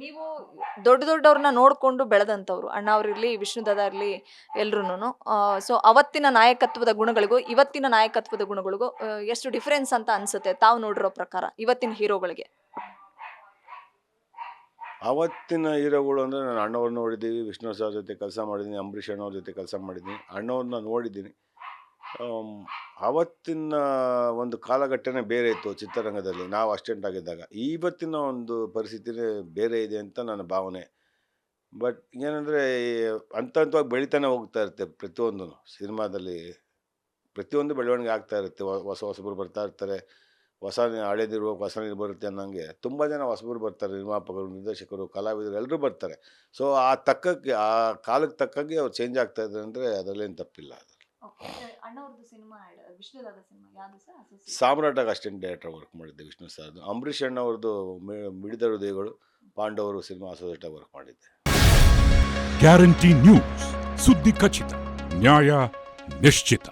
ನೀವು ದೊಡ್ಡವ್ರನ್ನ ನೋಡ್ಕೊಂಡು ಬೆಳೆದಂಥವ್ರು, ಅಣ್ಣ ಅವ್ರಿರ್ಲಿ, ವಿಷ್ಣುದಾದ ಇರ್ಲಿ, ಎಲ್ರೂನು. ಸೊ ಅವತ್ತಿನ ನಾಯಕತ್ವದ ಗುಣಗಳಿಗೂ ಇವತ್ತಿನ ನಾಯಕತ್ವದ ಗುಣಗಳಿಗೂ ಎಷ್ಟು ಡಿಫರೆನ್ಸ್ ಅಂತ ಅನ್ಸುತ್ತೆ ತಾವು ನೋಡಿರೋ ಪ್ರಕಾರ ಇವತ್ತಿನ ಹೀರೋಗಳಿಗೆ? ಆವತ್ತಿನ ಹೀರೋಗಳು ಅಂದರೆ ನಾನು ಅಣ್ಣವ್ರನ್ನ ನೋಡಿದ್ದೀವಿ, ವಿಷ್ಣು ಸರ್ ಜೊತೆ ಕೆಲಸ ಮಾಡಿದ್ದೀನಿ, ಅಂಬರೀಷ್ ಅಣ್ಣವ್ರ ಜೊತೆ ಕೆಲಸ ಮಾಡಿದ್ದೀನಿ, ಅಣ್ಣವ್ರನ್ನ ನೋಡಿದ್ದೀನಿ. ಆವತ್ತಿನ ಒಂದು ಕಾಲಘಟ್ಟನೇ ಬೇರೆ ಇತ್ತು ಚಿತ್ರರಂಗದಲ್ಲಿ ನಾವು ಅಸ್ಟೆಂಟ್ ಆಗಿದ್ದಾಗ. ಇವತ್ತಿನ ಒಂದು ಪರಿಸ್ಥಿತಿನೇ ಬೇರೆ ಇದೆ ಅಂತ ನನ್ನ ಭಾವನೆ. ಬಟ್ ಏನಂದರೆ ಹಂತ ಹಂತವಾಗಿ ಬೆಳಿತಾನೆ ಹೋಗ್ತಾ ಇರುತ್ತೆ ಪ್ರತಿಯೊಂದೂ ಸಿನಿಮಾದಲ್ಲಿ. ಪ್ರತಿಯೊಂದು ಬೆಳವಣಿಗೆ ಆಗ್ತಾ ಇರುತ್ತೆ. ಹೊಸಬರು ಬರ್ತಾ ಇರ್ತಾರೆ. ಹಳೇದಿರುವ ಹೊಸ ನೀರು ಬರುತ್ತೆ ಅನ್ನೋಂಗೆ ತುಂಬ ಜನ ಹೊಸಬರು ಬರ್ತಾರೆ. ನಿರ್ಮಾಪಕರು, ನಿರ್ದೇಶಕರು, ಕಲಾವಿದರು ಎಲ್ಲರೂ ಬರ್ತಾರೆ. ಸೊ ಆ ತಕ್ಕಕ್ಕೆ ಆ ಕಾಲಕ್ಕೆ ತಕ್ಕಾಗೆ ಅವ್ರು ಚೇಂಜ್ ಆಗ್ತಾ ಇದ್ದಾರೆ ಅಂದರೆ ಅದರಲ್ಲೇನು ತಪ್ಪಿಲ್ಲ. ಸಾಮ್ರಾಟಾಗಿ ಅಸಿಸ್ಟೆಂಟ್ ಡೈರೆಕ್ಟರ್ ವರ್ಕ್ ಮಾಡಿದ್ದೆ ವಿಷ್ಣು ಸರ್ದು. ಅಂಬರೀಷ್ ಅಣ್ಣವ್ರದ್ದು ಮಿಡಿದ ಹೃದಯಗಳು, ಪಾಂಡವರು ಸಿನಿಮಾ ಅಸೋಸಿಯೇಟಾಗಿ ವರ್ಕ್ ಮಾಡಿದ್ದೆ. ಗ್ಯಾರಂಟಿ ನ್ಯೂಸ್, ಸುದ್ದಿ ಖಚಿತ, ನ್ಯಾಯ ನಿಶ್ಚಿತ.